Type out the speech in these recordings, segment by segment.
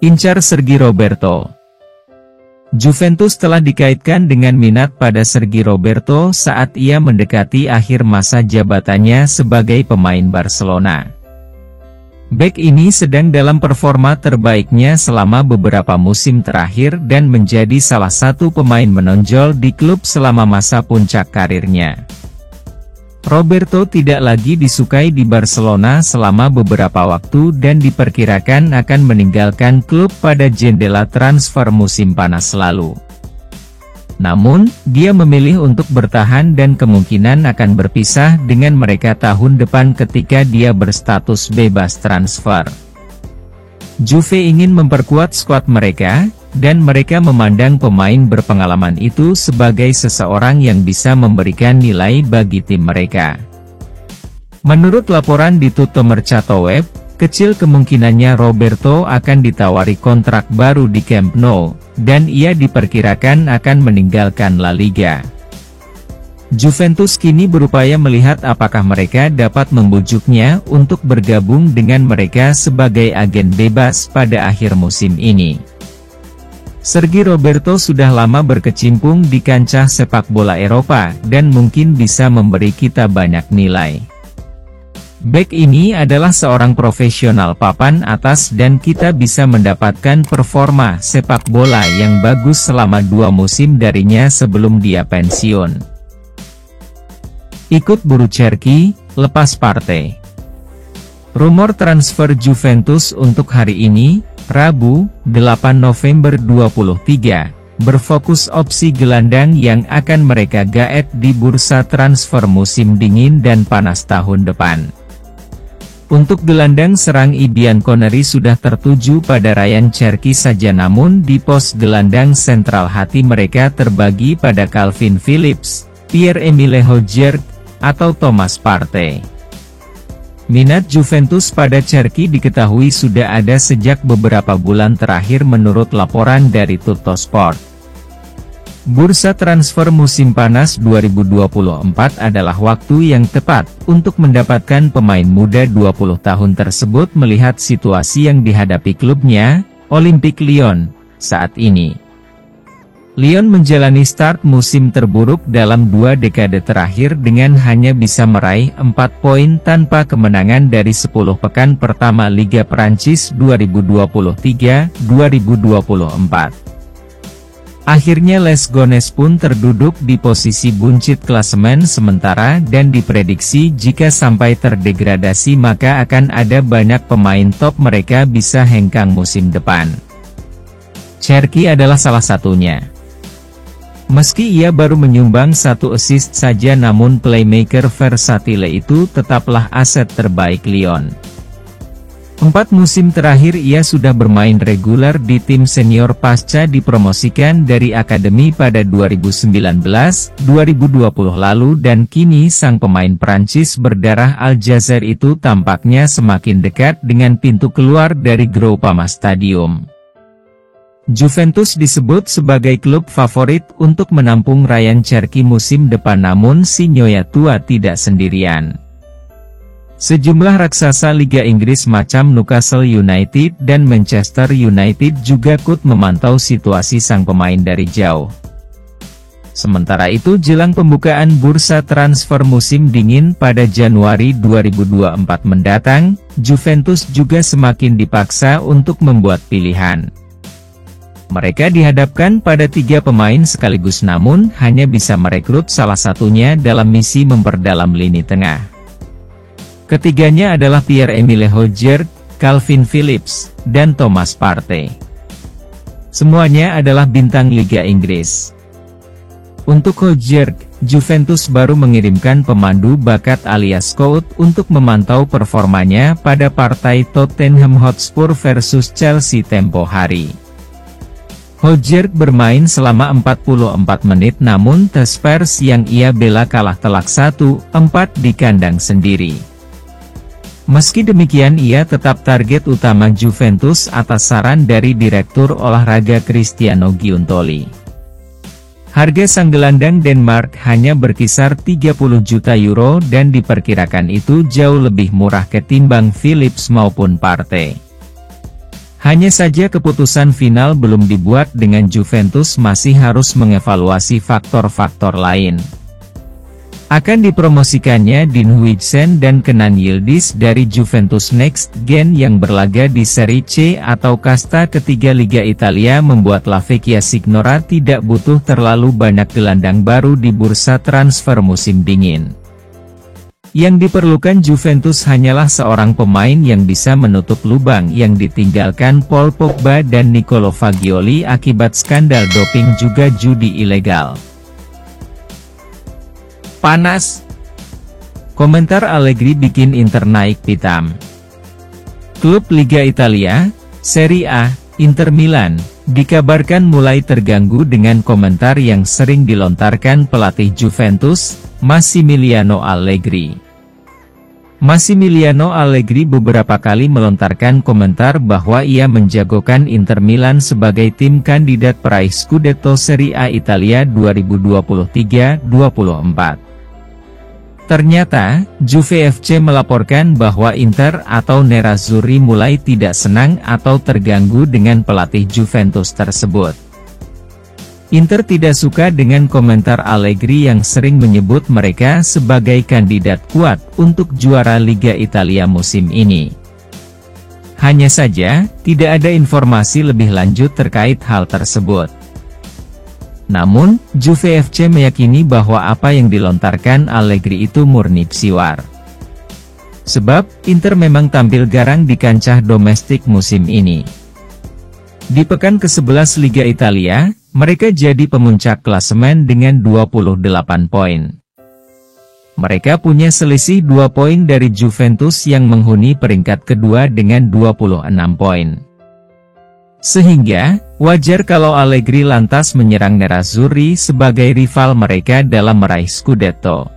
Incar Sergi Roberto. Juventus telah dikaitkan dengan minat pada Sergi Roberto saat ia mendekati akhir masa jabatannya sebagai pemain Barcelona. Bek ini sedang dalam performa terbaiknya selama beberapa musim terakhir dan menjadi salah satu pemain menonjol di klub selama masa puncak karirnya. Roberto tidak lagi disukai di Barcelona selama beberapa waktu dan diperkirakan akan meninggalkan klub pada jendela transfer musim panas lalu. Namun, dia memilih untuk bertahan dan kemungkinan akan berpisah dengan mereka tahun depan ketika dia berstatus bebas transfer. Juve ingin memperkuat skuad mereka, dan mereka memandang pemain berpengalaman itu sebagai seseorang yang bisa memberikan nilai bagi tim mereka. Menurut laporan di Tutto Mercato Web, kecil kemungkinannya Roberto akan ditawari kontrak baru di Camp Nou, dan ia diperkirakan akan meninggalkan La Liga. Juventus kini berupaya melihat apakah mereka dapat membujuknya untuk bergabung dengan mereka sebagai agen bebas pada akhir musim ini. Sergi Roberto sudah lama berkecimpung di kancah sepak bola Eropa dan mungkin bisa memberi kita banyak nilai. Bek ini adalah seorang profesional papan atas dan kita bisa mendapatkan performa sepak bola yang bagus selama 2 musim darinya sebelum dia pensiun. Ikut buru Cherki, lepas partai. Rumor transfer Juventus untuk hari ini, Rabu, 8 November 2023, berfokus opsi gelandang yang akan mereka gaet di bursa transfer musim dingin dan panas tahun depan. Untuk gelandang serang Ian Connery sudah tertuju pada Ryan Cherki saja, namun di pos gelandang sentral hati mereka terbagi pada Calvin Phillips, Pierre-Emile Højbjerg, atau Thomas Partey. Minat Juventus pada Cherki diketahui sudah ada sejak beberapa bulan terakhir menurut laporan dari Tuttosport. Bursa transfer musim panas 2024 adalah waktu yang tepat untuk mendapatkan pemain muda 20 tahun tersebut melihat situasi yang dihadapi klubnya, Olympique Lyon, saat ini. Lyon menjalani start musim terburuk dalam 2 dekade terakhir dengan hanya bisa meraih 4 poin tanpa kemenangan dari 10 pekan pertama Liga Prancis 2023-2024. Akhirnya Les Gones pun terduduk di posisi buncit klasemen sementara dan diprediksi jika sampai terdegradasi maka akan ada banyak pemain top mereka bisa hengkang musim depan. Cherki adalah salah satunya. Meski ia baru menyumbang 1 assist saja namun playmaker versatile itu tetaplah aset terbaik Lyon. 4 musim terakhir ia sudah bermain reguler di tim senior pasca dipromosikan dari akademi pada 2019-2020 lalu dan kini sang pemain Prancis berdarah Aljazair itu tampaknya semakin dekat dengan pintu keluar dari Groupama Stadium. Juventus disebut sebagai klub favorit untuk menampung Ryan Cherki musim depan namun si Nyonya tua tidak sendirian. Sejumlah raksasa Liga Inggris macam Newcastle United dan Manchester United juga ikut memantau situasi sang pemain dari jauh. Sementara itu jelang pembukaan bursa transfer musim dingin pada Januari 2024 mendatang, Juventus juga semakin dipaksa untuk membuat pilihan. Mereka dihadapkan pada 3 pemain sekaligus namun hanya bisa merekrut salah satunya dalam misi memperdalam lini tengah. Ketiganya adalah Pierre-Emile Højbjerg, Calvin Phillips, dan Thomas Partey. Semuanya adalah bintang Liga Inggris. Untuk Højbjerg, Juventus baru mengirimkan pemandu bakat alias scout untuk memantau performanya pada partai Tottenham Hotspur versus Chelsea tempo hari. Højbjerg bermain selama 44 menit namun The Spurs yang ia bela kalah telak 1-4 di kandang sendiri. Meski demikian ia tetap target utama Juventus atas saran dari Direktur Olahraga Cristiano Giuntoli. Harga sang gelandang Denmark hanya berkisar 30 juta euro dan diperkirakan itu jauh lebih murah ketimbang Phillips maupun Partey. Hanya saja keputusan final belum dibuat dengan Juventus masih harus mengevaluasi faktor-faktor lain. Akan dipromosikannya Dean Huijsen dan Kenan Yildiz dari Juventus Next Gen yang berlaga di Serie C atau kasta ketiga Liga Italia membuat La Vecchia Signora tidak butuh terlalu banyak gelandang baru di bursa transfer musim dingin. Yang diperlukan Juventus hanyalah seorang pemain yang bisa menutup lubang yang ditinggalkan Paul Pogba dan Nicolo Fagioli akibat skandal doping juga judi ilegal. Panas. Komentar Allegri bikin Inter naik pitam. Klub Liga Italia, Serie A, Inter Milan, dikabarkan mulai terganggu dengan komentar yang sering dilontarkan pelatih Juventus, Massimiliano Allegri. Massimiliano Allegri beberapa kali melontarkan komentar bahwa ia menjagokan Inter Milan sebagai tim kandidat peraih Scudetto Serie A Italia 2023-24. Ternyata, Juve FC melaporkan bahwa Inter atau Nerazzurri mulai tidak senang atau terganggu dengan pelatih Juventus tersebut. Inter tidak suka dengan komentar Allegri yang sering menyebut mereka sebagai kandidat kuat untuk juara Liga Italia musim ini. Hanya saja, tidak ada informasi lebih lanjut terkait hal tersebut. Namun, Juve FC meyakini bahwa apa yang dilontarkan Allegri itu murni psiwar. Sebab, Inter memang tampil garang di kancah domestik musim ini. Di pekan ke-11 Liga Italia, mereka jadi pemuncak klasemen dengan 28 poin. Mereka punya selisih 2 poin dari Juventus yang menghuni peringkat kedua dengan 26 poin. Sehingga, wajar kalau Allegri lantas menyerang Nerazzurri sebagai rival mereka dalam meraih Scudetto.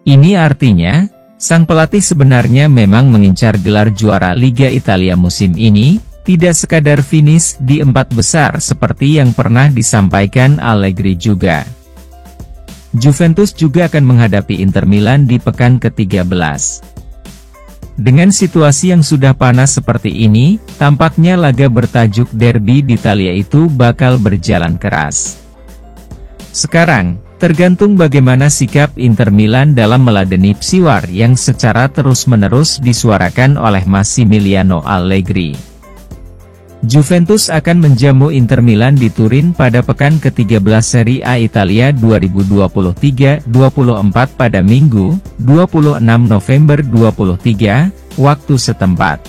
Ini artinya, sang pelatih sebenarnya memang mengincar gelar juara Liga Italia musim ini, tidak sekadar finish di 4 besar seperti yang pernah disampaikan Allegri juga. Juventus juga akan menghadapi Inter Milan di pekan ke-13. Dengan situasi yang sudah panas seperti ini, tampaknya laga bertajuk Derby d'Italia itu bakal berjalan keras. Sekarang, tergantung bagaimana sikap Inter Milan dalam meladeni psiwar yang secara terus-menerus disuarakan oleh Massimiliano Allegri. Juventus akan menjamu Inter Milan di Turin pada pekan ke-13 Serie A Italia 2023-24 pada Minggu, 26 November 2023, waktu setempat.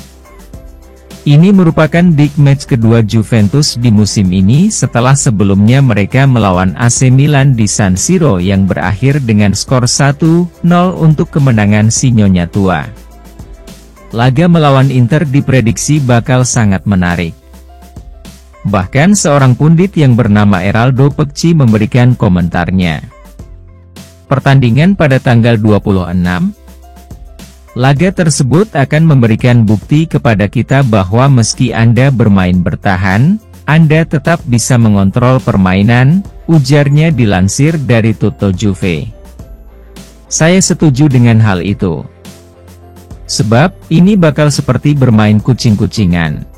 Ini merupakan big match kedua Juventus di musim ini setelah sebelumnya mereka melawan AC Milan di San Siro yang berakhir dengan skor 1-0 untuk kemenangan si Nyonya Tua. Laga melawan Inter diprediksi bakal sangat menarik. Bahkan seorang pundit yang bernama Eraldo Pecci memberikan komentarnya. Pertandingan pada tanggal 26. Laga tersebut akan memberikan bukti kepada kita bahwa meski Anda bermain bertahan, Anda tetap bisa mengontrol permainan, ujarnya dilansir dari Tutto Juve. Saya setuju dengan hal itu. Sebab, ini bakal seperti bermain kucing-kucingan.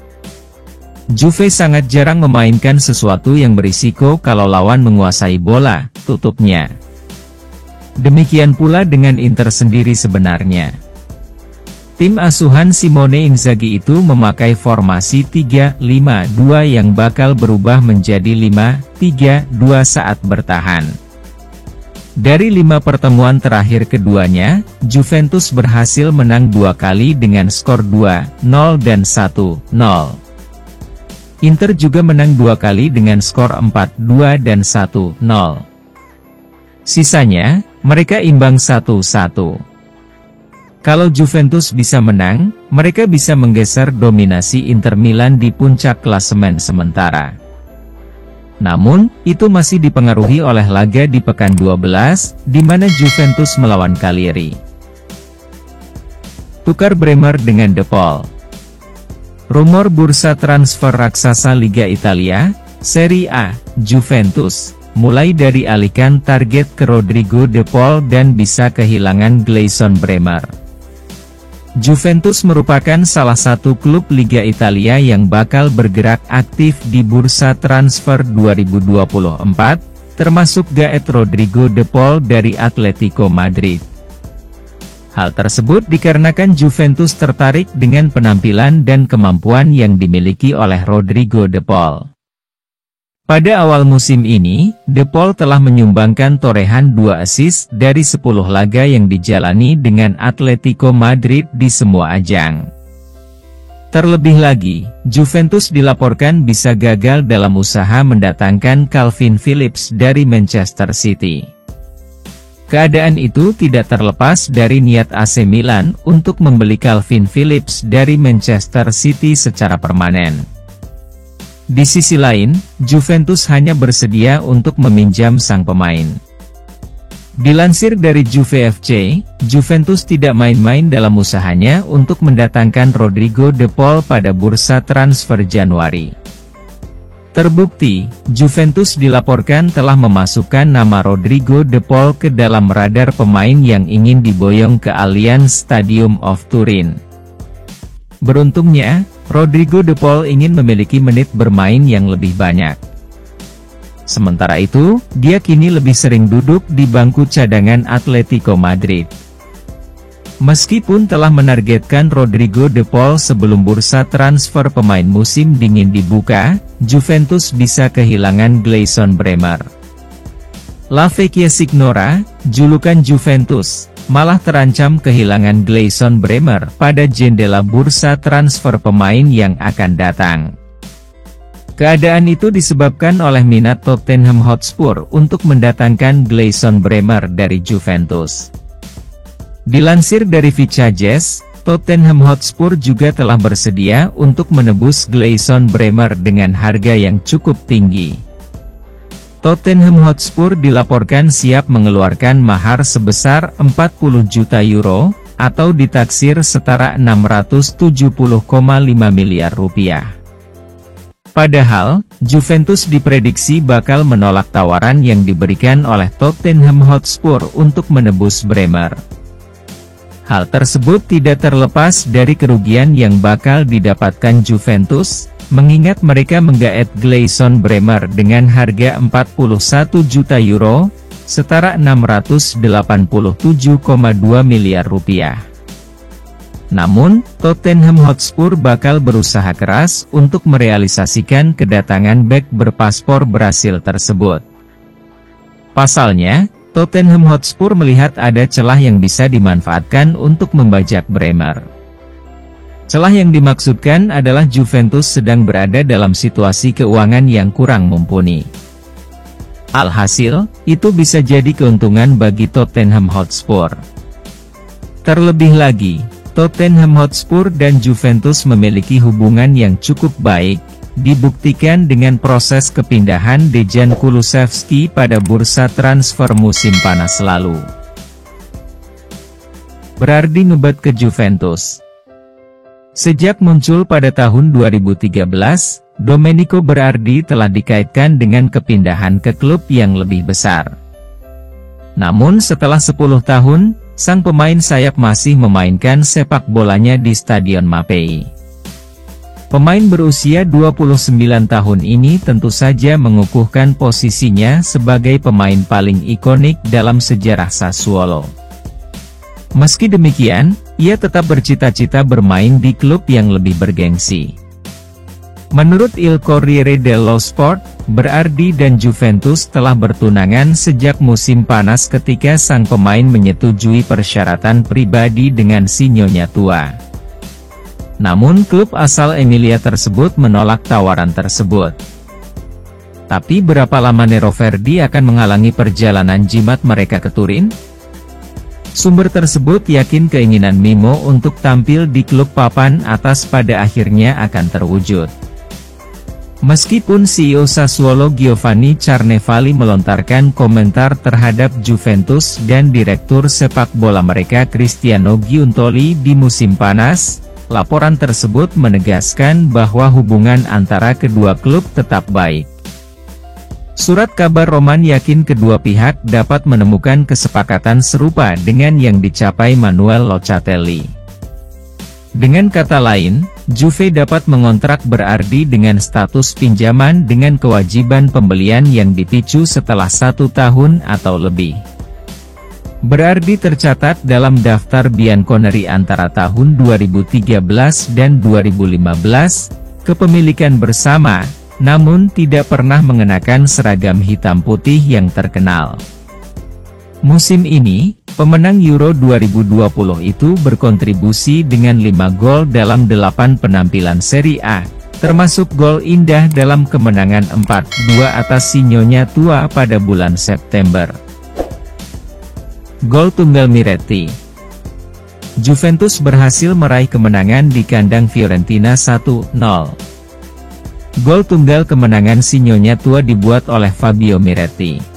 Juve sangat jarang memainkan sesuatu yang berisiko kalau lawan menguasai bola, tutupnya. Demikian pula dengan Inter sendiri sebenarnya. Tim asuhan Simone Inzaghi itu memakai formasi 3-5-2 yang bakal berubah menjadi 5-3-2 saat bertahan. Dari 5 pertemuan terakhir keduanya, Juventus berhasil menang 2 kali dengan skor 2-0 dan 1-0. Inter juga menang 2 kali dengan skor 4-2 dan 1-0. Sisanya, mereka imbang 1-1. Kalau Juventus bisa menang, mereka bisa menggeser dominasi Inter Milan di puncak klasemen sementara. Namun, itu masih dipengaruhi oleh laga di pekan 12, di mana Juventus melawan Cagliari. Tukar Bremer dengan De Paul. Rumor bursa transfer raksasa Liga Italia, Serie A, Juventus, mulai dari alihkan target ke Rodrigo De Paul dan bisa kehilangan Gleison Bremer. Juventus merupakan salah satu klub Liga Italia yang bakal bergerak aktif di bursa transfer 2024, termasuk gaet Rodrigo de Paul dari Atletico Madrid. Hal tersebut dikarenakan Juventus tertarik dengan penampilan dan kemampuan yang dimiliki oleh Rodrigo de Paul. Pada awal musim ini, De Paul telah menyumbangkan torehan 2 assist dari 10 laga yang dijalani dengan Atletico Madrid di semua ajang. Terlebih lagi, Juventus dilaporkan bisa gagal dalam usaha mendatangkan Calvin Phillips dari Manchester City. Keadaan itu tidak terlepas dari niat AC Milan untuk membeli Calvin Phillips dari Manchester City secara permanen. Di sisi lain, Juventus hanya bersedia untuk meminjam sang pemain. Dilansir dari Juve FC, Juventus tidak main-main dalam usahanya untuk mendatangkan Rodrigo de Paul pada bursa transfer Januari. Terbukti, Juventus dilaporkan telah memasukkan nama Rodrigo de Paul ke dalam radar pemain yang ingin diboyong ke Allianz Stadium of Turin. Beruntungnya, Rodrigo de Paul ingin memiliki menit bermain yang lebih banyak. Sementara itu, dia kini lebih sering duduk di bangku cadangan Atletico Madrid. Meskipun telah menargetkan Rodrigo de Paul sebelum bursa transfer pemain musim dingin dibuka, Juventus bisa kehilangan Gleison Bremer. La Vecchia Signora, julukan Juventus, malah terancam kehilangan Gleison Bremer pada jendela bursa transfer pemain yang akan datang. Keadaan itu disebabkan oleh minat Tottenham Hotspur untuk mendatangkan Gleison Bremer dari Juventus. Dilansir dari Vicajes, Tottenham Hotspur juga telah bersedia untuk menebus Gleison Bremer dengan harga yang cukup tinggi. Tottenham Hotspur dilaporkan siap mengeluarkan mahar sebesar 40 juta euro, atau ditaksir setara 670,5 miliar rupiah. Padahal, Juventus diprediksi bakal menolak tawaran yang diberikan oleh Tottenham Hotspur untuk menebus Bremer. Hal tersebut tidak terlepas dari kerugian yang bakal didapatkan Juventus, mengingat mereka menggaet Gleison Bremer dengan harga 41 juta euro, setara 687,2 miliar rupiah. Namun, Tottenham Hotspur bakal berusaha keras untuk merealisasikan kedatangan bek berpaspor Brasil tersebut. Pasalnya, Tottenham Hotspur melihat ada celah yang bisa dimanfaatkan untuk membajak Bremer. Celah yang dimaksudkan adalah Juventus sedang berada dalam situasi keuangan yang kurang mumpuni. Alhasil, itu bisa jadi keuntungan bagi Tottenham Hotspur. Terlebih lagi, Tottenham Hotspur dan Juventus memiliki hubungan yang cukup baik, dibuktikan dengan proses kepindahan Dejan Kulusevski pada bursa transfer musim panas lalu. Berardi ngebat ke Juventus. Sejak muncul pada tahun 2013, Domenico Berardi telah dikaitkan dengan kepindahan ke klub yang lebih besar. Namun setelah 10 tahun, sang pemain sayap masih memainkan sepak bolanya di Stadion Mapei. Pemain berusia 29 tahun ini tentu saja mengukuhkan posisinya sebagai pemain paling ikonik dalam sejarah Sassuolo. Meski demikian, ia tetap bercita-cita bermain di klub yang lebih bergengsi. Menurut Il Corriere dello Sport, Berardi dan Juventus telah bertunangan sejak musim panas ketika sang pemain menyetujui persyaratan pribadi dengan si nyonya tua. Namun klub asal Emilia tersebut menolak tawaran tersebut. Tapi berapa lama Nero Verdi akan menghalangi perjalanan jimat mereka ke Turin? Sumber tersebut yakin keinginan Mimo untuk tampil di klub papan atas pada akhirnya akan terwujud. Meskipun CEO Sassuolo Giovanni Carnevali melontarkan komentar terhadap Juventus dan direktur sepak bola mereka Cristiano Giuntoli di musim panas, laporan tersebut menegaskan bahwa hubungan antara kedua klub tetap baik. Surat kabar Roman yakin kedua pihak dapat menemukan kesepakatan serupa dengan yang dicapai Manuel Locatelli. Dengan kata lain, Juve dapat mengontrak Berardi dengan status pinjaman dengan kewajiban pembelian yang dipicu setelah 1 tahun atau lebih. Berardi tercatat dalam daftar Bianconeri antara tahun 2013 dan 2015, kepemilikan bersama, namun tidak pernah mengenakan seragam hitam putih yang terkenal. Musim ini, pemenang Euro 2020 itu berkontribusi dengan 5 gol dalam 8 penampilan Serie A, termasuk gol indah dalam kemenangan 4-2 atas Sinyonya Tua pada bulan September. Gol tunggal Miretti. Juventus berhasil meraih kemenangan di kandang Fiorentina 1-0. Gol tunggal kemenangan Sinyonya Tua dibuat oleh Fabio Miretti.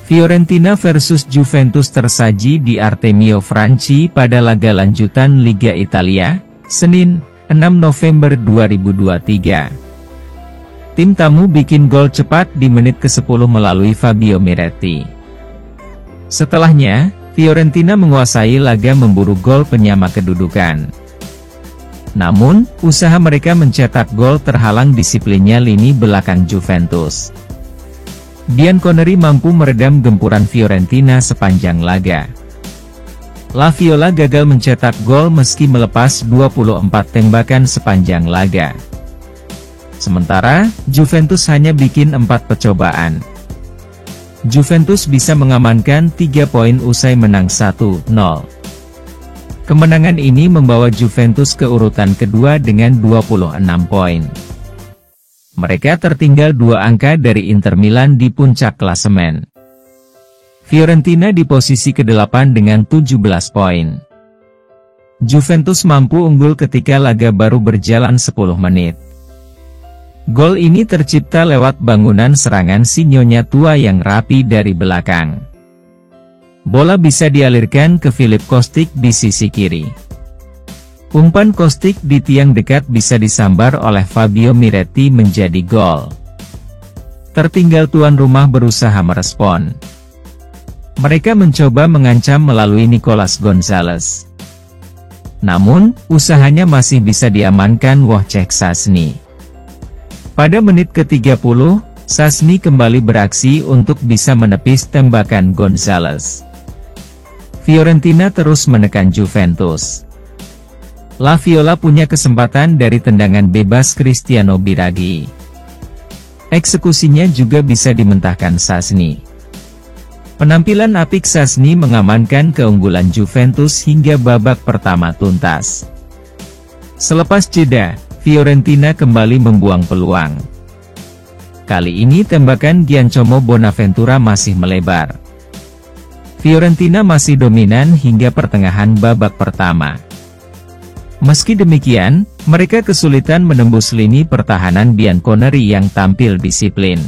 Fiorentina versus Juventus tersaji di Artemio Franchi pada laga lanjutan Liga Italia, Senin, 6 November 2023. Tim tamu bikin gol cepat di menit ke-10 melalui Fabio Miretti. Setelahnya, Fiorentina menguasai laga memburu gol penyama kedudukan. Namun, usaha mereka mencetak gol terhalang disiplinnya lini belakang Juventus. Bianconeri mampu meredam gempuran Fiorentina sepanjang laga. La Viola gagal mencetak gol meski melepas 24 tembakan sepanjang laga. Sementara, Juventus hanya bikin 4 percobaan. Juventus bisa mengamankan 3 poin usai menang 1-0. Kemenangan ini membawa Juventus ke urutan kedua dengan 26 poin. Mereka tertinggal 2 angka dari Inter Milan di puncak klasemen. Fiorentina di posisi ke-8 dengan 17 poin. Juventus mampu unggul ketika laga baru berjalan 10 menit. Gol ini tercipta lewat bangunan serangan Sinyonya Tua yang rapi dari belakang. Bola bisa dialirkan ke Filip Kostic di sisi kiri. Umpan Kostic di tiang dekat bisa disambar oleh Fabio Miretti menjadi gol. Tertinggal tuan rumah berusaha merespon. Mereka mencoba mengancam melalui Nicolas Gonzalez. Namun, usahanya masih bisa diamankan Wojciech Szczęsny. Pada menit ke-30, Szczęsny kembali beraksi untuk bisa menepis tembakan Gonzalez. Fiorentina terus menekan Juventus. La Viola punya kesempatan dari tendangan bebas Cristiano Biraghi. Eksekusinya juga bisa dimentahkan Szczęsny. Penampilan apik Szczęsny mengamankan keunggulan Juventus hingga babak pertama tuntas. Selepas jeda, Fiorentina kembali membuang peluang. Kali ini tembakan Giacomo Bonaventura masih melebar. Fiorentina masih dominan hingga pertengahan babak pertama. Meski demikian, mereka kesulitan menembus lini pertahanan Bianconeri yang tampil disiplin.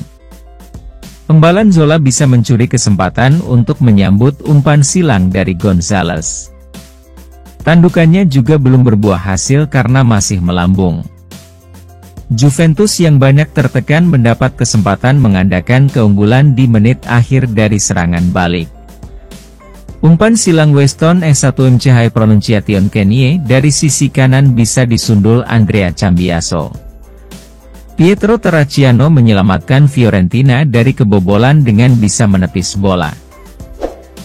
Pembalan Zola bisa mencuri kesempatan untuk menyambut umpan silang dari Gonzalez. Tandukannya juga belum berbuah hasil karena masih melambung. Juventus yang banyak tertekan mendapat kesempatan mengandalkan keunggulan di menit akhir dari serangan balik. Umpan silang Weston S1 Pronunciation Kenie dari sisi kanan bisa disundul Andrea Cambiaso. Pietro Terracciano menyelamatkan Fiorentina dari kebobolan dengan bisa menepis bola.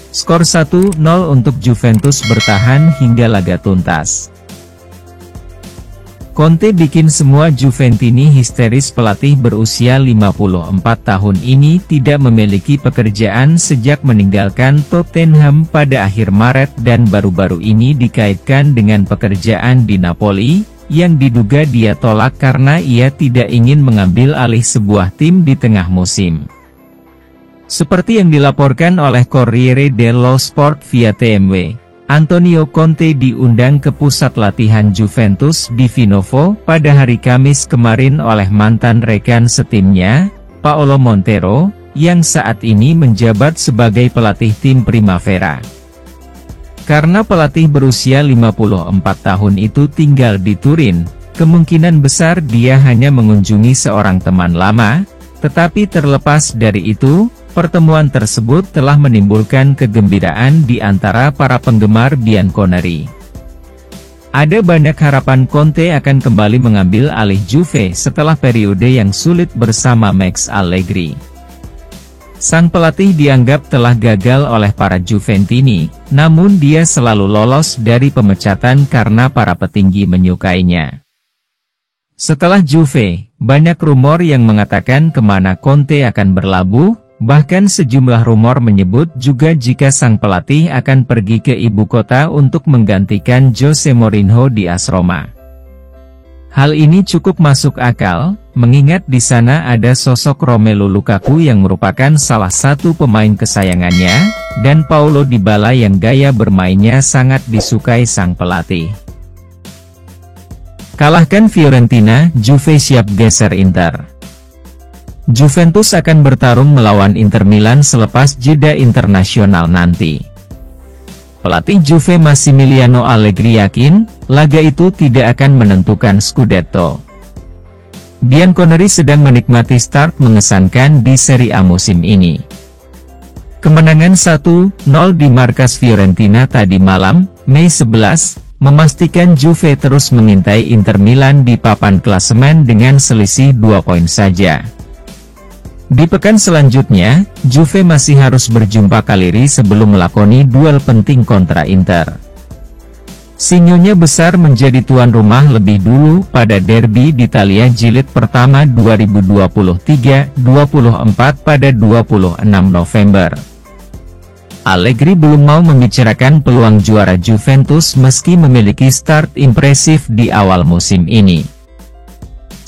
Skor 1-0 untuk Juventus bertahan hingga laga tuntas. Conte bikin semua Juventini histeris. Pelatih berusia 54 tahun ini tidak memiliki pekerjaan sejak meninggalkan Tottenham pada akhir Maret dan baru-baru ini dikaitkan dengan pekerjaan di Napoli, yang diduga dia tolak karena ia tidak ingin mengambil alih sebuah tim di tengah musim. Seperti yang dilaporkan oleh Corriere dello Sport via TMW, Antonio Conte diundang ke pusat latihan Juventus di Vinovo pada hari Kamis kemarin oleh mantan rekan setimnya, Paolo Montero, yang saat ini menjabat sebagai pelatih tim Primavera. Karena pelatih berusia 54 tahun itu tinggal di Turin, kemungkinan besar dia hanya mengunjungi seorang teman lama, tetapi terlepas dari itu, pertemuan tersebut telah menimbulkan kegembiraan di antara para penggemar Bianconeri. Ada banyak harapan Conte akan kembali mengambil alih Juve setelah periode yang sulit bersama Max Allegri. Sang pelatih dianggap telah gagal oleh para Juventini, namun dia selalu lolos dari pemecatan karena para petinggi menyukainya. Setelah Juve, banyak rumor yang mengatakan kemana Conte akan berlabuh, bahkan sejumlah rumor menyebut juga jika sang pelatih akan pergi ke ibu kota untuk menggantikan Jose Mourinho di AS Roma. Hal ini cukup masuk akal, mengingat di sana ada sosok Romelu Lukaku yang merupakan salah satu pemain kesayangannya, dan Paulo Dybala yang gaya bermainnya sangat disukai sang pelatih. Kalahkan Fiorentina, Juve siap geser Inter. Juventus akan bertarung melawan Inter Milan selepas jeda internasional nanti. Pelatih Juve Massimiliano Allegri yakin, laga itu tidak akan menentukan Scudetto. Bianconeri sedang menikmati start mengesankan di Serie A musim ini. Kemenangan 1-0 di markas Fiorentina tadi malam, Mei 11, memastikan Juve terus mengintai Inter Milan di papan klasemen dengan selisih 2 poin saja. Di pekan selanjutnya, Juve masih harus berjumpa Cagliari sebelum melakoni duel penting kontra Inter. Sinyonya besar menjadi tuan rumah lebih dulu pada derby d'Italia jilid pertama 2023-24 pada 26 November. Allegri belum mau membicarakan peluang juara Juventus meski memiliki start impresif di awal musim ini.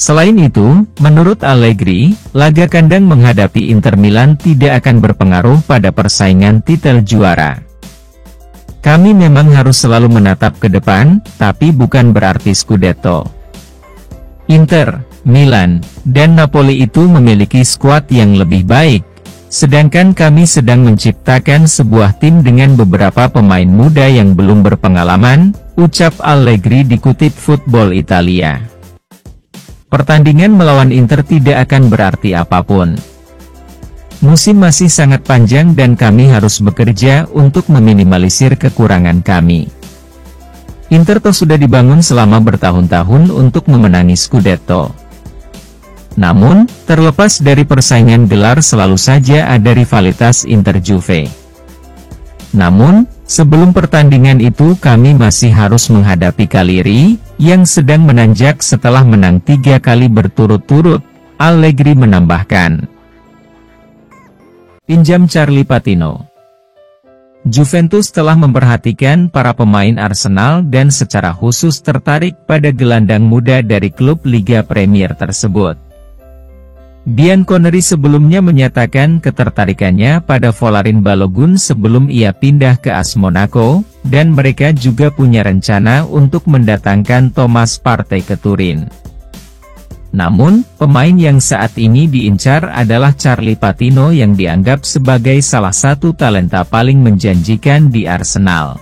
Selain itu, menurut Allegri, laga kandang menghadapi Inter Milan tidak akan berpengaruh pada persaingan titel juara. Kami memang harus selalu menatap ke depan, tapi bukan berarti Scudetto. Inter, Milan, dan Napoli itu memiliki skuad yang lebih baik, sedangkan kami sedang menciptakan sebuah tim dengan beberapa pemain muda yang belum berpengalaman, ucap Allegri dikutip Football Italia. Pertandingan melawan Inter tidak akan berarti apapun. Musim masih sangat panjang dan kami harus bekerja untuk meminimalisir kekurangan kami. Inter sudah dibangun selama bertahun-tahun untuk memenangi Scudetto. Namun, terlepas dari persaingan gelar selalu saja ada rivalitas Inter-Juve. Namun, sebelum pertandingan itu kami masih harus menghadapi Cagliari, yang sedang menanjak setelah menang 3 kali berturut-turut, Allegri menambahkan. Pinjam Charlie Patino. Juventus telah memperhatikan para pemain Arsenal dan secara khusus tertarik pada gelandang muda dari klub Liga Premier tersebut. Bianconeri sebelumnya menyatakan ketertarikannya pada Folarin Balogun sebelum ia pindah ke AS Monaco, dan mereka juga punya rencana untuk mendatangkan Thomas Partey ke Turin. Namun, pemain yang saat ini diincar adalah Charlie Patino yang dianggap sebagai salah satu talenta paling menjanjikan di Arsenal.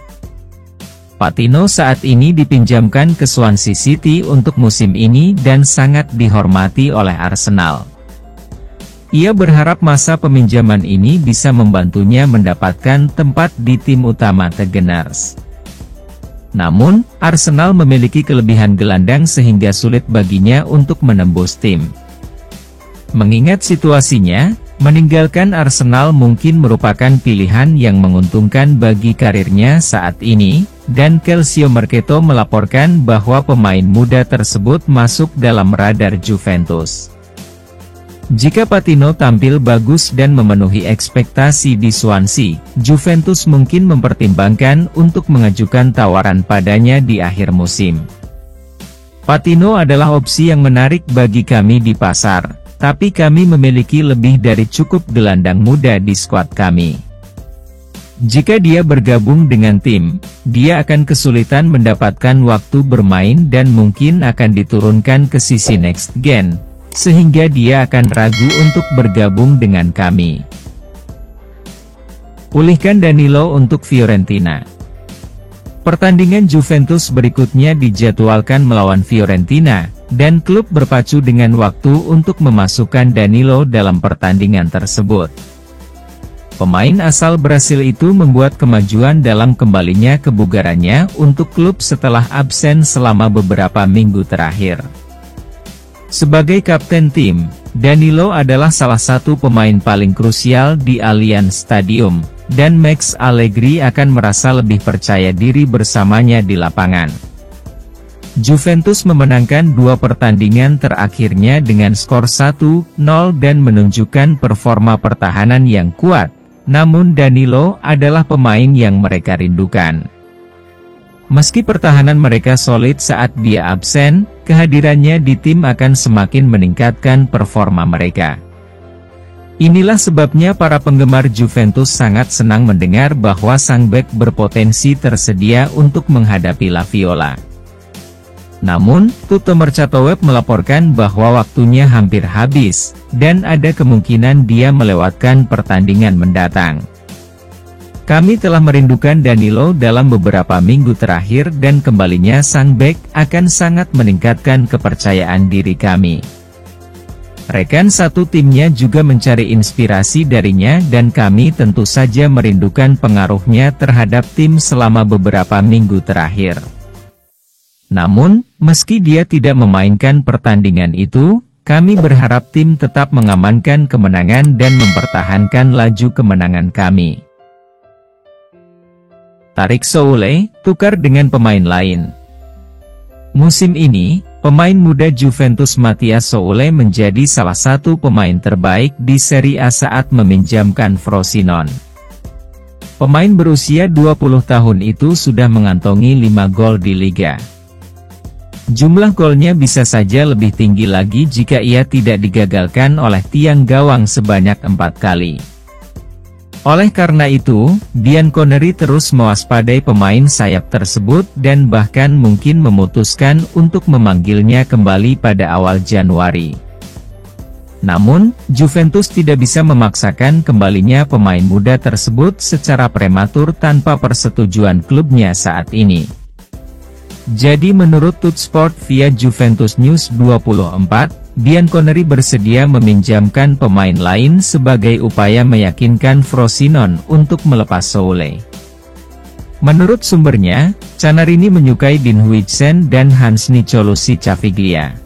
Patino saat ini dipinjamkan ke Swansea City untuk musim ini dan sangat dihormati oleh Arsenal. Ia berharap masa peminjaman ini bisa membantunya mendapatkan tempat di tim utama The Gunners. Namun, Arsenal memiliki kelebihan gelandang sehingga sulit baginya untuk menembus tim. Mengingat situasinya, meninggalkan Arsenal mungkin merupakan pilihan yang menguntungkan bagi karirnya saat ini, dan Calcio Mercato melaporkan bahwa pemain muda tersebut masuk dalam radar Juventus. Jika Patino tampil bagus dan memenuhi ekspektasi di Swansea, Juventus mungkin mempertimbangkan untuk mengajukan tawaran padanya di akhir musim. Patino adalah opsi yang menarik bagi kami di pasar, tapi kami memiliki lebih dari cukup gelandang muda di skuad kami. Jika dia bergabung dengan tim, dia akan kesulitan mendapatkan waktu bermain dan mungkin akan diturunkan ke sisi next gen, sehingga dia akan ragu untuk bergabung dengan kami. Pulihkan Danilo untuk Fiorentina. Pertandingan Juventus berikutnya dijadwalkan melawan Fiorentina, dan klub berpacu dengan waktu untuk memasukkan Danilo dalam pertandingan tersebut. Pemain asal Brasil itu membuat kemajuan dalam kembalinya kebugarannya untuk klub setelah absen selama beberapa minggu terakhir. Sebagai kapten tim, Danilo adalah salah satu pemain paling krusial di Allianz Stadium, dan Max Allegri akan merasa lebih percaya diri bersamanya di lapangan. Juventus memenangkan 2 pertandingan terakhirnya dengan skor 1-0 dan menunjukkan performa pertahanan yang kuat. Namun Danilo adalah pemain yang mereka rindukan. Meski pertahanan mereka solid saat dia absen, kehadirannya di tim akan semakin meningkatkan performa mereka. Inilah sebabnya para penggemar Juventus sangat senang mendengar bahwa sang bek berpotensi tersedia untuk menghadapi La Viola. Namun, Tutto Mercato Web melaporkan bahwa waktunya hampir habis, dan ada kemungkinan dia melewatkan pertandingan mendatang. Kami telah merindukan Danilo dalam beberapa minggu terakhir dan kembalinya sang bek akan sangat meningkatkan kepercayaan diri kami. Rekan satu timnya juga mencari inspirasi darinya dan kami tentu saja merindukan pengaruhnya terhadap tim selama beberapa minggu terakhir. Namun, meski dia tidak memainkan pertandingan itu, kami berharap tim tetap mengamankan kemenangan dan mempertahankan laju kemenangan kami. Tarik Soulé, tukar dengan pemain lain. Musim ini, pemain muda Juventus Mathias Soulé menjadi salah satu pemain terbaik di Serie A saat meminjamkan Frosinone. Pemain berusia 20 tahun itu sudah mengantongi 5 gol di Liga. Jumlah golnya bisa saja lebih tinggi lagi jika ia tidak digagalkan oleh tiang gawang sebanyak 4 kali. Oleh karena itu, Bianconeri terus mewaspadai pemain sayap tersebut dan bahkan mungkin memutuskan untuk memanggilnya kembali pada awal Januari. Namun, Juventus tidak bisa memaksakan kembalinya pemain muda tersebut secara prematur tanpa persetujuan klubnya saat ini. Jadi menurut Tutsport via Juventus News 24, Bianconeri bersedia meminjamkan pemain lain sebagai upaya meyakinkan Frosinone untuk melepas Soulé. Menurut sumbernya, Canarini menyukai Dean Huijsen dan Hans Nicolosi Caviglia.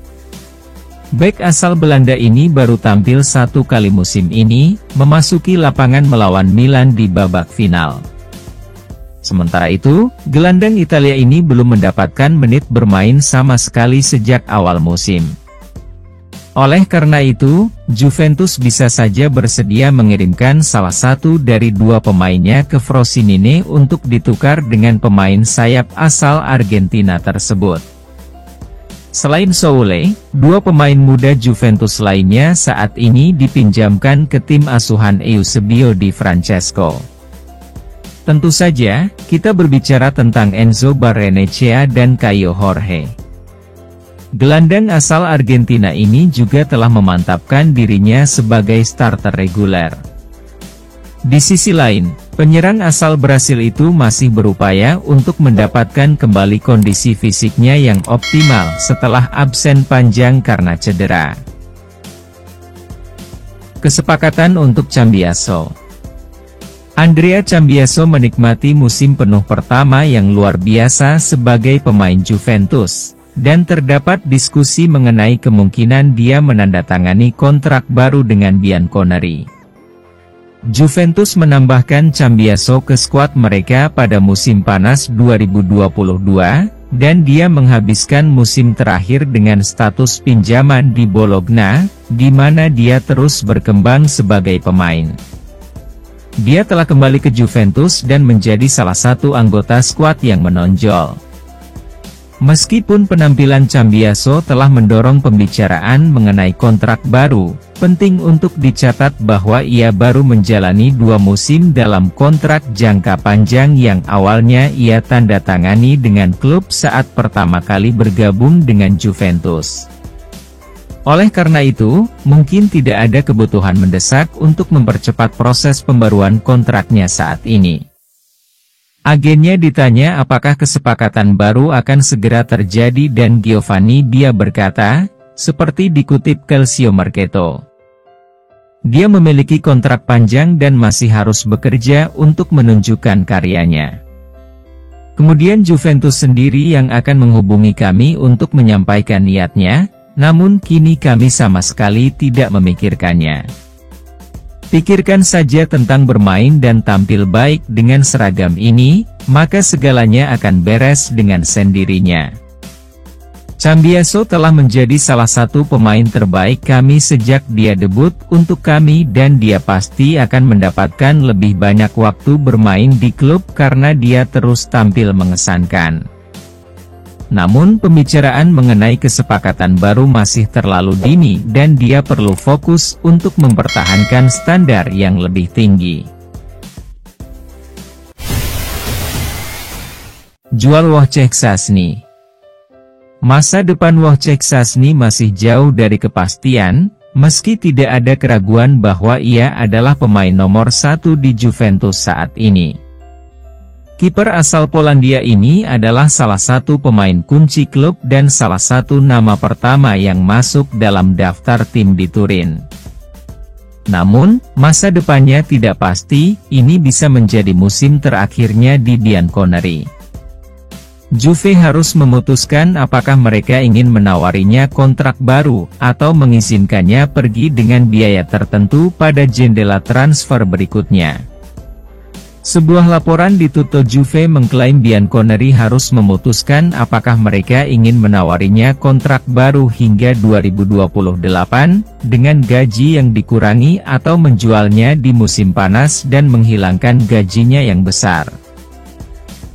Bek asal Belanda ini baru tampil 1 kali musim ini, memasuki lapangan melawan Milan di babak final. Sementara itu, gelandang Italia ini belum mendapatkan menit bermain sama sekali sejak awal musim. Oleh karena itu, Juventus bisa saja bersedia mengirimkan salah satu dari 2 pemainnya ke Frosinone untuk ditukar dengan pemain sayap asal Argentina tersebut. Selain Soulé, 2 pemain muda Juventus lainnya saat ini dipinjamkan ke tim asuhan Eusebio Di Francesco. Tentu saja, kita berbicara tentang Enzo Barrenechea dan Caio Jorge. Gelandang asal Argentina ini juga telah memantapkan dirinya sebagai starter reguler. Di sisi lain, penyerang asal Brasil itu masih berupaya untuk mendapatkan kembali kondisi fisiknya yang optimal setelah absen panjang karena cedera. Kesepakatan untuk Cambiaso. Andrea Cambiaso menikmati musim penuh pertama yang luar biasa sebagai pemain Juventus, dan terdapat diskusi mengenai kemungkinan dia menandatangani kontrak baru dengan Bianconeri. Juventus menambahkan Cambiaso ke skuad mereka pada musim panas 2022, dan dia menghabiskan musim terakhir dengan status pinjaman di Bologna, di mana dia terus berkembang sebagai pemain. Dia telah kembali ke Juventus dan menjadi salah satu anggota skuad yang menonjol. Meskipun penampilan Cambiaso telah mendorong pembicaraan mengenai kontrak baru, penting untuk dicatat bahwa ia baru menjalani 2 musim dalam kontrak jangka panjang yang awalnya ia tanda tangani dengan klub saat pertama kali bergabung dengan Juventus. Oleh karena itu, mungkin tidak ada kebutuhan mendesak untuk mempercepat proses pembaruan kontraknya saat ini. Agennya ditanya apakah kesepakatan baru akan segera terjadi dan Giovanni Bia berkata, seperti dikutip Calcio Mercato, Dia memiliki kontrak panjang dan masih harus bekerja untuk menunjukkan karyanya. Kemudian Juventus sendiri yang akan menghubungi kami untuk menyampaikan niatnya, namun kini kami sama sekali tidak memikirkannya. Pikirkan saja tentang bermain dan tampil baik dengan seragam ini, maka segalanya akan beres dengan sendirinya. Cambiaso telah menjadi salah satu pemain terbaik kami sejak dia debut untuk kami dan dia pasti akan mendapatkan lebih banyak waktu bermain di klub karena dia terus tampil mengesankan. Namun pembicaraan mengenai kesepakatan baru masih terlalu dini dan dia perlu fokus untuk mempertahankan standar yang lebih tinggi. Jual Wojciech Szczęsny. Masa depan Wojciech Szczęsny masih jauh dari kepastian, meski tidak ada keraguan bahwa ia adalah pemain nomor 1 di Juventus saat ini. Kiper asal Polandia ini adalah salah satu pemain kunci klub dan salah satu nama pertama yang masuk dalam daftar tim di Turin. Namun, masa depannya tidak pasti, ini bisa menjadi musim terakhirnya di Bianconeri. Juve harus memutuskan apakah mereka ingin menawarinya kontrak baru, atau mengizinkannya pergi dengan biaya tertentu pada jendela transfer berikutnya. Sebuah laporan di Tutto Juve mengklaim Bianconeri harus memutuskan apakah mereka ingin menawarinya kontrak baru hingga 2028, dengan gaji yang dikurangi atau menjualnya di musim panas dan menghilangkan gajinya yang besar.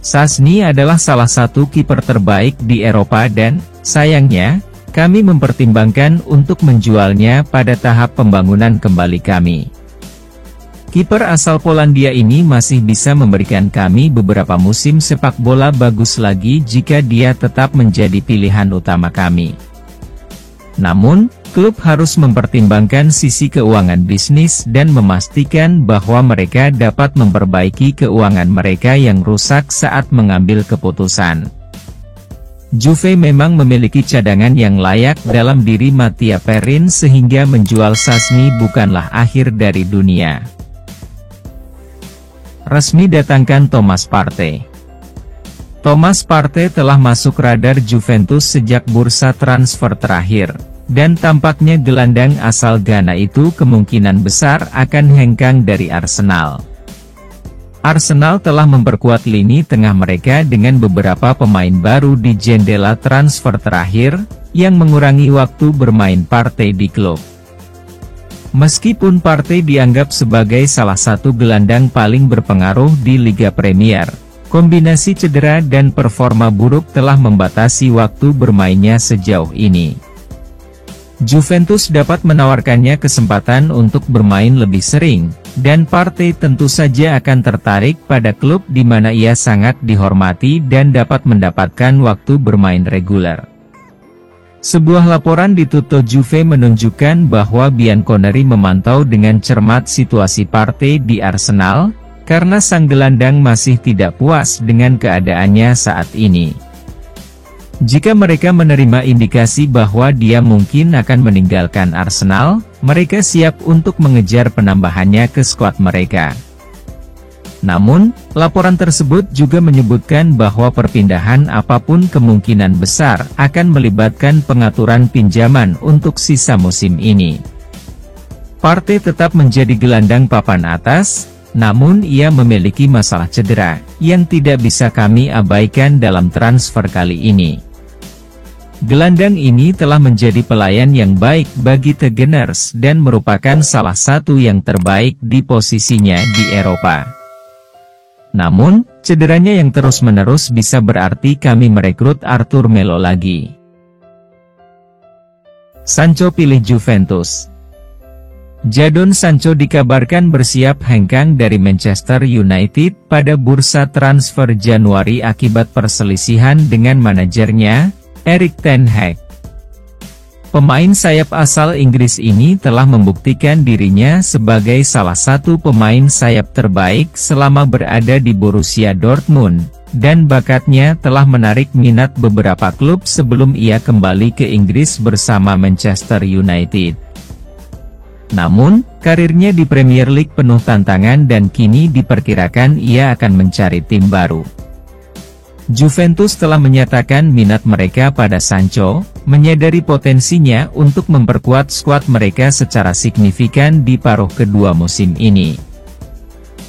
Szczęsny adalah salah satu kiper terbaik di Eropa dan, sayangnya, kami mempertimbangkan untuk menjualnya pada tahap pembangunan kembali kami. Kiper asal Polandia ini masih bisa memberikan kami beberapa musim sepak bola bagus lagi jika dia tetap menjadi pilihan utama kami. Namun, klub harus mempertimbangkan sisi keuangan bisnis dan memastikan bahwa mereka dapat memperbaiki keuangan mereka yang rusak saat mengambil keputusan. Juve memang memiliki cadangan yang layak dalam diri Mattia Perin sehingga menjual Szczęsny bukanlah akhir dari dunia. Resmi datangkan Thomas Partey. Thomas Partey telah masuk radar Juventus sejak bursa transfer terakhir, dan tampaknya gelandang asal Ghana itu kemungkinan besar akan hengkang dari Arsenal. Arsenal telah memperkuat lini tengah mereka dengan beberapa pemain baru di jendela transfer terakhir, yang mengurangi waktu bermain Partey di klub. Meskipun Partey dianggap sebagai salah satu gelandang paling berpengaruh di Liga Premier, kombinasi cedera dan performa buruk telah membatasi waktu bermainnya sejauh ini. Juventus dapat menawarkannya kesempatan untuk bermain lebih sering, dan Partey tentu saja akan tertarik pada klub di mana ia sangat dihormati dan dapat mendapatkan waktu bermain reguler. Sebuah laporan di Tutto Juve menunjukkan bahwa Bianconeri memantau dengan cermat situasi Partey di Arsenal, karena sang gelandang masih tidak puas dengan keadaannya saat ini. Jika mereka menerima indikasi bahwa dia mungkin akan meninggalkan Arsenal, mereka siap untuk mengejar penambahannya ke skuad mereka. Namun, laporan tersebut juga menyebutkan bahwa perpindahan apapun kemungkinan besar akan melibatkan pengaturan pinjaman untuk sisa musim ini. Partey tetap menjadi gelandang papan atas, namun ia memiliki masalah cedera, yang tidak bisa kami abaikan dalam transfer kali ini. Gelandang ini telah menjadi pelayan yang baik bagi The Gunners dan merupakan salah satu yang terbaik di posisinya di Eropa. Namun, cederanya yang terus-menerus bisa berarti kami merekrut Arthur Melo lagi. Sancho pilih Juventus. Jadon Sancho dikabarkan bersiap hengkang dari Manchester United pada bursa transfer Januari akibat perselisihan dengan manajernya, Erik ten Hag. Pemain sayap asal Inggris ini telah membuktikan dirinya sebagai salah satu pemain sayap terbaik selama berada di Borussia Dortmund, dan bakatnya telah menarik minat beberapa klub sebelum ia kembali ke Inggris bersama Manchester United. Namun, karirnya di Premier League penuh tantangan dan kini diperkirakan ia akan mencari tim baru. Juventus telah menyatakan minat mereka pada Sancho, menyadari potensinya untuk memperkuat skuad mereka secara signifikan di paruh kedua musim ini.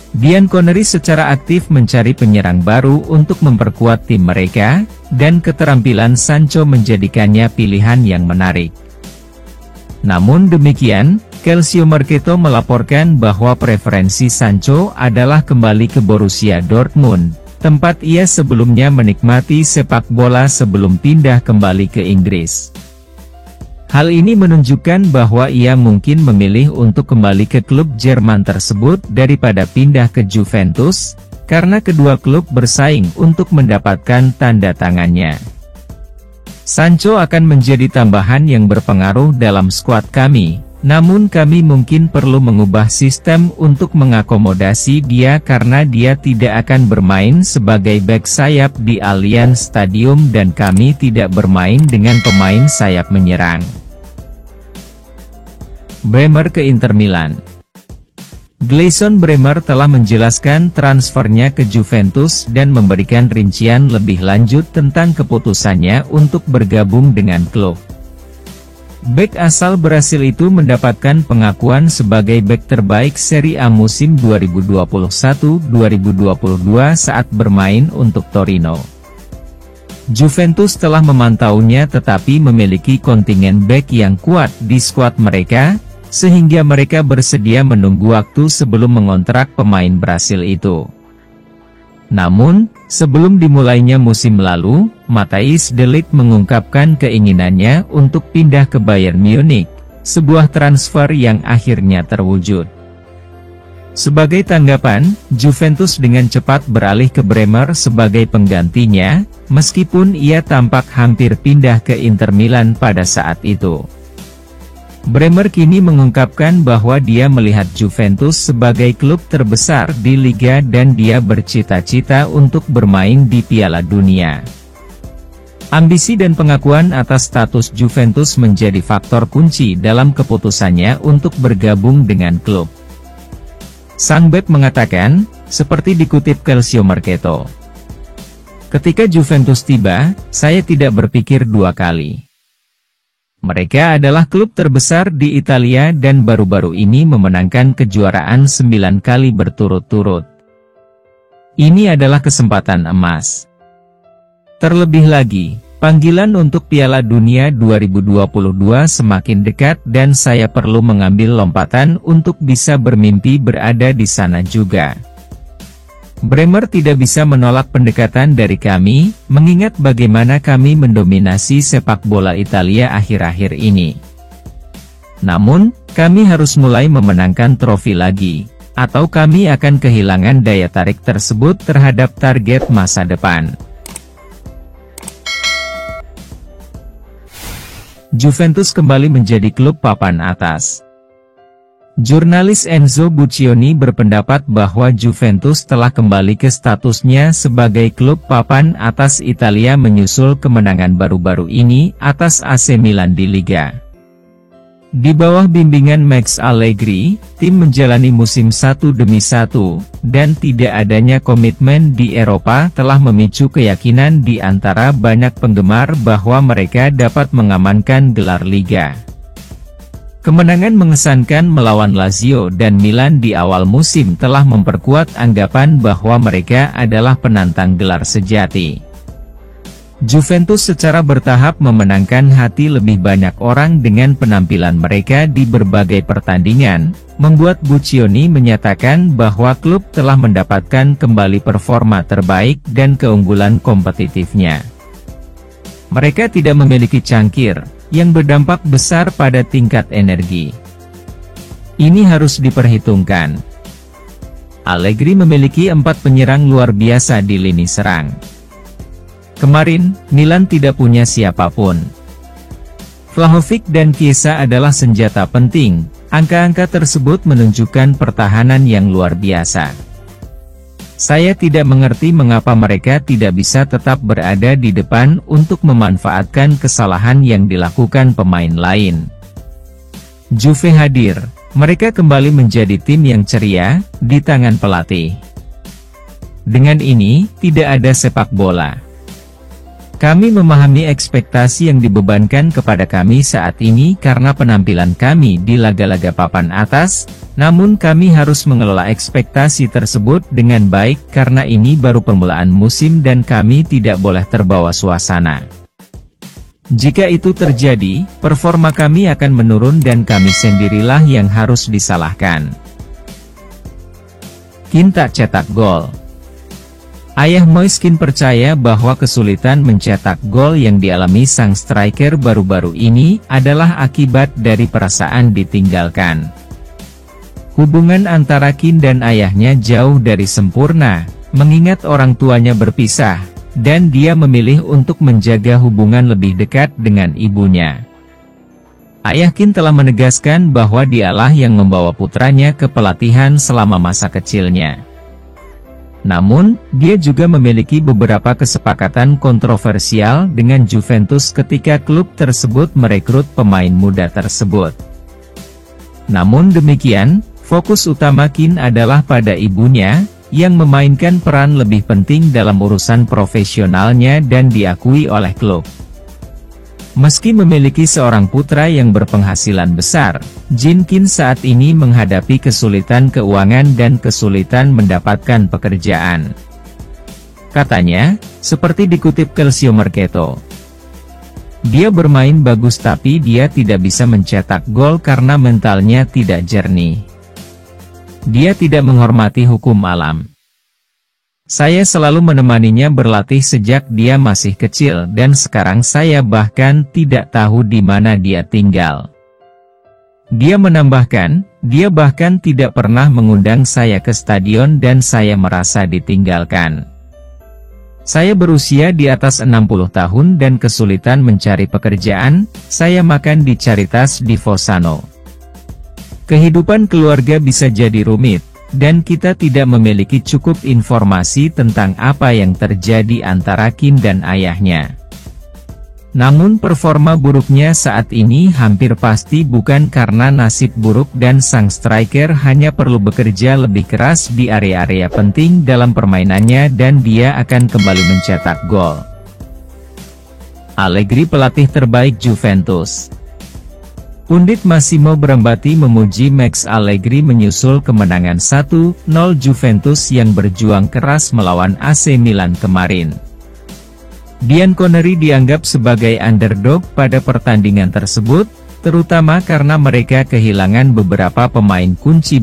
Bianconeri secara aktif mencari penyerang baru untuk memperkuat tim mereka, dan keterampilan Sancho menjadikannya pilihan yang menarik. Namun demikian, Calcio Mercato melaporkan bahwa preferensi Sancho adalah kembali ke Borussia Dortmund, tempat ia sebelumnya menikmati sepak bola sebelum pindah kembali ke Inggris. Hal ini menunjukkan bahwa ia mungkin memilih untuk kembali ke klub Jerman tersebut daripada pindah ke Juventus, karena kedua klub bersaing untuk mendapatkan tanda tangannya. Sancho akan menjadi tambahan yang berpengaruh dalam skuad kami. Namun kami mungkin perlu mengubah sistem untuk mengakomodasi dia karena dia tidak akan bermain sebagai bek sayap di Allianz Stadium dan kami tidak bermain dengan pemain sayap menyerang. Bremer ke Inter Milan. Gleison Bremer telah menjelaskan transfernya ke Juventus dan memberikan rincian lebih lanjut tentang keputusannya untuk bergabung dengan klub. Bek asal Brasil itu mendapatkan pengakuan sebagai bek terbaik Serie A musim 2021-2022 saat bermain untuk Torino. Juventus telah memantaunya tetapi memiliki kontingen bek yang kuat di skuad mereka, sehingga mereka bersedia menunggu waktu sebelum mengontrak pemain Brasil itu. Namun, sebelum dimulainya musim lalu, Matthijs de Ligt mengungkapkan keinginannya untuk pindah ke Bayern Munich, sebuah transfer yang akhirnya terwujud. Sebagai tanggapan, Juventus dengan cepat beralih ke Bremer sebagai penggantinya, meskipun ia tampak hampir pindah ke Inter Milan pada saat itu. Bremer kini mengungkapkan bahwa dia melihat Juventus sebagai klub terbesar di Liga dan dia bercita-cita untuk bermain di Piala Dunia. Ambisi dan pengakuan atas status Juventus menjadi faktor kunci dalam keputusannya untuk bergabung dengan klub. Sang bek mengatakan, seperti dikutip Calcio Mercato, "Ketika Juventus tiba, saya tidak berpikir dua kali. Mereka adalah klub terbesar di Italia dan baru-baru ini memenangkan kejuaraan 9 kali berturut-turut. Ini adalah kesempatan emas. Terlebih lagi, panggilan untuk Piala Dunia 2022 semakin dekat dan saya perlu mengambil lompatan untuk bisa bermimpi berada di sana juga." Bremer tidak bisa menolak pendekatan dari kami, mengingat bagaimana kami mendominasi sepak bola Italia akhir-akhir ini. Namun, kami harus mulai memenangkan trofi lagi, atau kami akan kehilangan daya tarik tersebut terhadap target masa depan. Juventus kembali menjadi klub papan atas. Jurnalis Enzo Buccioni berpendapat bahwa Juventus telah kembali ke statusnya sebagai klub papan atas Italia menyusul kemenangan baru-baru ini atas AC Milan di Liga. Di bawah bimbingan Max Allegri, tim menjalani musim 1-1, dan tidak adanya komitmen di Eropa telah memicu keyakinan di antara banyak penggemar bahwa mereka dapat mengamankan gelar Liga. Kemenangan mengesankan melawan Lazio dan Milan di awal musim telah memperkuat anggapan bahwa mereka adalah penantang gelar sejati. Juventus secara bertahap memenangkan hati lebih banyak orang dengan penampilan mereka di berbagai pertandingan, membuat Buccioni menyatakan bahwa klub telah mendapatkan kembali performa terbaik dan keunggulan kompetitifnya. Mereka tidak memiliki cangkir yang berdampak besar pada tingkat energi. Ini harus diperhitungkan. Allegri memiliki 4 penyerang luar biasa di lini serang. Kemarin, Milan tidak punya siapapun. Vlahovic dan Chiesa adalah senjata penting. Angka-angka tersebut menunjukkan pertahanan yang luar biasa. Saya tidak mengerti mengapa mereka tidak bisa tetap berada di depan untuk memanfaatkan kesalahan yang dilakukan pemain lain. Juve hadir, Mereka kembali menjadi tim yang ceria, di tangan pelatih. Dengan ini, tidak ada sepak bola. Kami memahami ekspektasi yang dibebankan kepada kami saat ini karena penampilan kami di laga-laga papan atas, namun kami harus mengelola ekspektasi tersebut dengan baik karena ini baru permulaan musim dan kami tidak boleh terbawa suasana. Jika itu terjadi, performa kami akan menurun dan kami sendirilah yang harus disalahkan. Keane tak cetak gol. Ayah Moise Keane percaya bahwa kesulitan mencetak gol yang dialami sang striker baru-baru ini adalah akibat dari perasaan ditinggalkan. Hubungan antara Keane dan ayahnya jauh dari sempurna, mengingat orang tuanya berpisah, dan dia memilih untuk menjaga hubungan lebih dekat dengan ibunya. Ayah Keane telah menegaskan bahwa dialah yang membawa putranya ke pelatihan selama masa kecilnya. Namun, dia juga memiliki beberapa kesepakatan kontroversial dengan Juventus ketika klub tersebut merekrut pemain muda tersebut. Namun demikian, fokus utama Keane adalah pada ibunya, yang memainkan peran lebih penting dalam urusan profesionalnya dan diakui oleh klub. Meski memiliki seorang putra yang berpenghasilan besar, Keane saat ini menghadapi kesulitan keuangan dan kesulitan mendapatkan pekerjaan. Katanya, seperti dikutip Calcio Mercato, dia bermain bagus tapi dia tidak bisa mencetak gol karena mentalnya tidak jernih. Dia tidak menghormati hukum alam. Saya selalu menemaninya berlatih sejak dia masih kecil dan sekarang saya bahkan tidak tahu di mana dia tinggal. Dia menambahkan, dia bahkan tidak pernah mengundang saya ke stadion dan saya merasa ditinggalkan. Saya berusia di atas 60 tahun dan kesulitan mencari pekerjaan, saya makan di Caritas di Fossano. Kehidupan keluarga bisa jadi rumit, dan kita tidak memiliki cukup informasi tentang apa yang terjadi antara Keane dan ayahnya. Namun performa buruknya saat ini hampir pasti bukan karena nasib buruk dan sang striker hanya perlu bekerja lebih keras di area-area penting dalam permainannya dan dia akan kembali mencetak gol. Allegri pelatih terbaik Juventus. Pundit Massimo Brambati memuji Max Allegri menyusul kemenangan 1-0 Juventus yang berjuang keras melawan AC Milan kemarin. Bianconeri dianggap sebagai underdog pada pertandingan tersebut, terutama karena mereka kehilangan beberapa pemain kunci